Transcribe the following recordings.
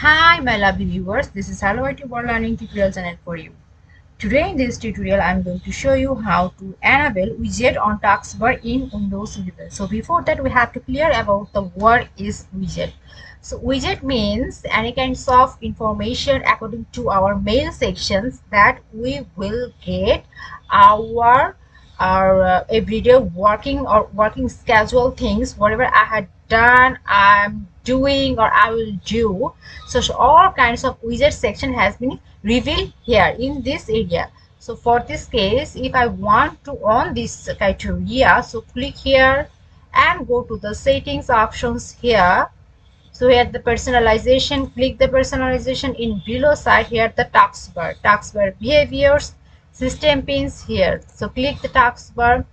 Hi my lovely viewers, this is Hello IT World Learning Tutorial channel for you. Today in this tutorial I am going to show you how to enable widget on taskbar in Windows 11. So before that we have to clear about the word is widget. So widget means any kinds of information according to our mail sections that we will get our everyday working or working schedule things, whatever I had done, I'm doing or I will do. So all kinds of widget section has been revealed here in this area. So for this case, if I want to on this criteria, so click here and go to the settings options here. So here the personalization, click the personalization. In below side here the taskbar behaviors, system pins here. So click the taskbar.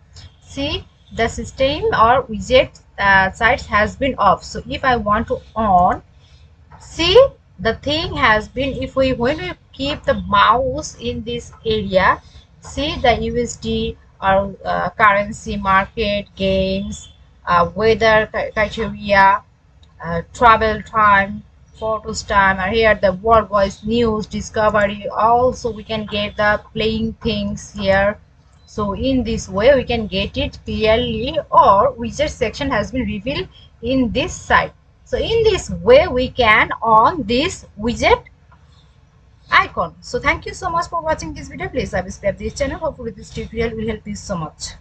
See the system or widget sites has been off. So if I want to on, see the thing has been, if we when we keep the mouse in this area, see the USD or currency market gains, weather criteria, travel time, photos time, and here the worldwide news discovery. Also we can get the playing things here. So in this way we can get it clearly, or widget section has been revealed in this side. So in this way we can on this widget icon. So thank you so much for watching this video. Please subscribe this channel. Hopefully this tutorial will help you so much.